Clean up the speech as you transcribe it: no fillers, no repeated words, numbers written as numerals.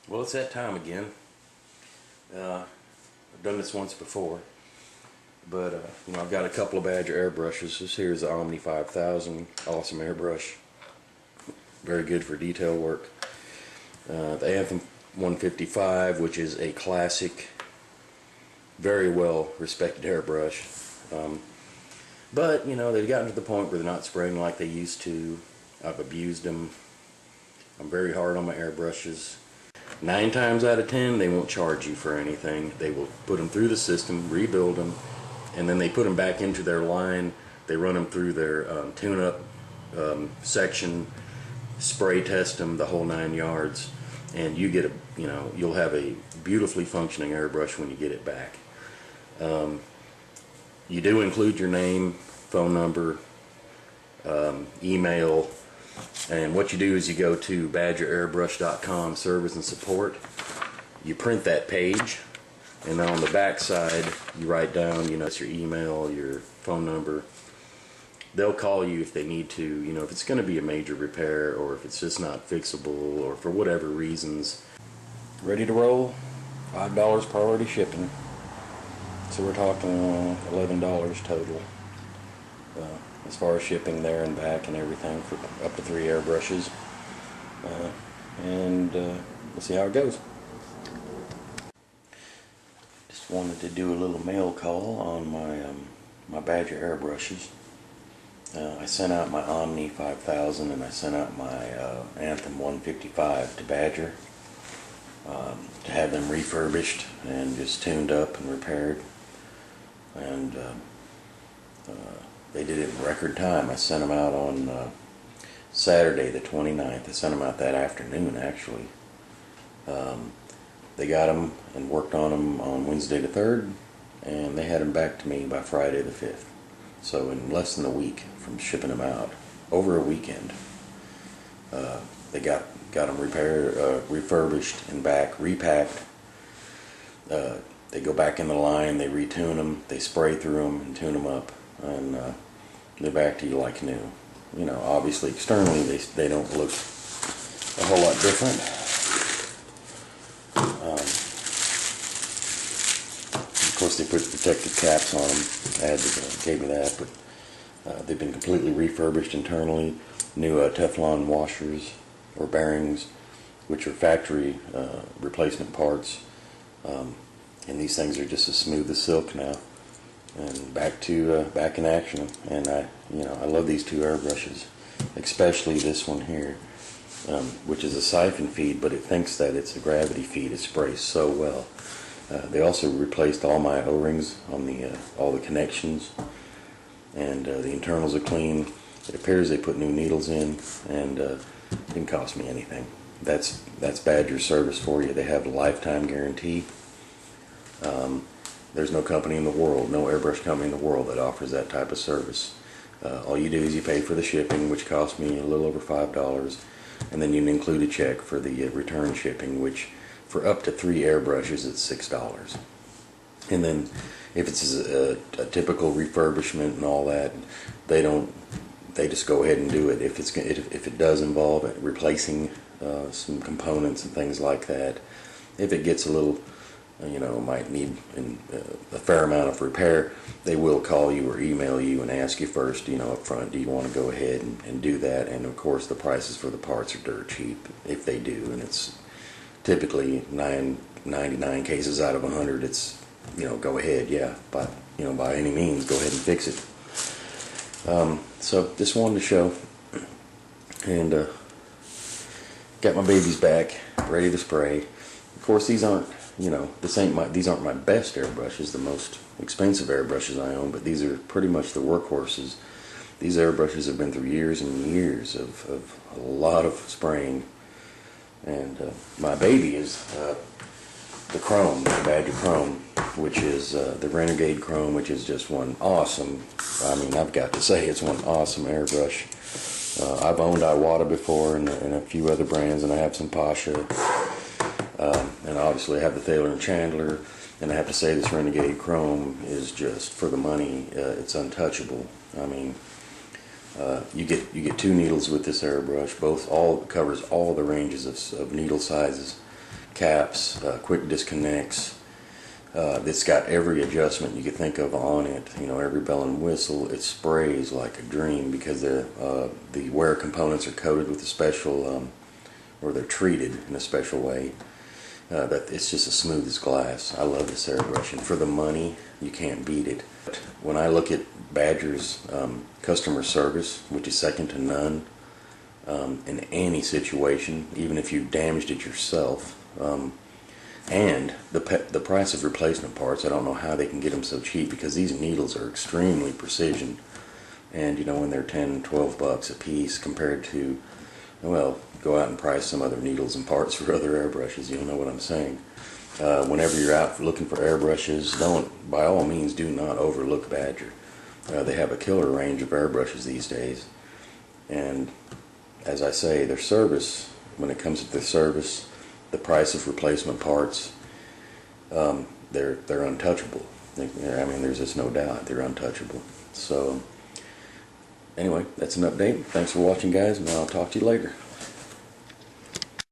Well, it's that time again. I've done this once before, but I've got a couple of Badger airbrushes. This here is the Omni 5000, awesome airbrush, very good for detail work. The Anthem 155, which is a classic, very well respected airbrush. But they've gotten to the point where they're not spraying like they used to. I've abused them. I'm very hard on my airbrushes. 9 times out of 10, they won't charge you for anything. They will put them through the system, rebuild them, and then they put them back into their line. They run them through their tune-up section, spray test them, the whole 9 yards, and you get you'll have a beautifully functioning airbrush when you get it back. You do include your name, phone number, email. And what you do is you go to badgerairbrush.com service and support. You print that page, and on the back side you write down, it's your email, your phone number. They'll call you if they need to, if it's going to be a major repair or if it's just not fixable or for whatever reasons. Ready to roll? $5 priority shipping. So we're talking $11 total. As far as shipping there and back and everything for up to 3 airbrushes. We'll see how it goes. Just wanted to do a little mail call on my Badger airbrushes. I sent out my Omni 5000 and I sent out my Anthem 155 to Badger to have them refurbished and just tuned up and repaired. And they did it in record time. I sent them out on Saturday the 29th. I sent them out that afternoon, actually. They got them and worked on them on Wednesday the 3rd, and they had them back to me by Friday the 5th. So in less than a week from shipping them out, over a weekend, they got them repaired, refurbished and back, repacked. They go back in the line, they retune them, they spray through them and tune them up, and they're back to you like new. Obviously externally they don't look a whole lot different. Of course, they put protective caps on them. Gave me that, but they've been completely refurbished internally. New Teflon washers or bearings, which are factory replacement parts. And these things are just as smooth as silk now. And back in action. And I love these 2 airbrushes, especially this one here, which is a siphon feed, but it thinks that it's a gravity feed. It sprays so well. They also replaced all my O-rings on all the connections, and the internals are clean. It appears they put new needles in, and it didn't cost me anything. That's Badger service for you. They have a lifetime guarantee. There's no company in the world, no airbrush company in the world that offers that type of service. All you do is you pay for the shipping, which cost me a little over $5, and then you include a check for the return shipping, which for up to 3 airbrushes it's $6. And then if it's a typical refurbishment and all that, they just go ahead and do it. If it does involve replacing some components and things like that, if it gets a little might need a fair amount of repair, they will call you or email you and ask you first, up front, do you want to go ahead and do that? And of course the prices for the parts are dirt cheap if they do, and it's typically 99 cases out of 100 it's go ahead, yeah, but by any means go ahead and fix it. So just wanted to show, and got my babies back ready to spray. Of course these aren't these aren't my best airbrushes, the most expensive airbrushes I own, but these are pretty much the workhorses. These airbrushes have been through years and years of a lot of spraying, and my baby is the Chrome, the Badger Chrome, which is the Renegade Chrome, which is just one awesome, I've got to say it's one awesome airbrush. I've owned Iwata before and a few other brands, and I have some Pasha. And obviously I have the Thaler and Chandler, and I have to say this Renegade Chrome is just, for the money, it's untouchable. You get 2 needles with this airbrush, covers all the ranges of needle sizes, caps, quick disconnects. It's got every adjustment you could think of on it. You know, every bell and whistle. It sprays like a dream because the wear components are coated with a special, or they're treated in a special way. That it's just as smooth as glass. I love this airbrush, and for the money, you can't beat it. When I look at Badger's customer service, which is second to none in any situation, even if you damaged it yourself, and the price of replacement parts, I don't know how they can get them so cheap, because these needles are extremely precision, and you know, when they're 10, 12 bucks a piece compared to, well, go out and price some other needles and parts for other airbrushes. You'll know what I'm saying. Whenever you're out looking for airbrushes, by all means, do not overlook Badger. They have a killer range of airbrushes these days, and as I say, their service, when it comes to their service, the price of replacement parts, they're untouchable. I mean, there's just no doubt they're untouchable. So anyway, that's an update. Thanks for watching, guys, and I'll talk to you later.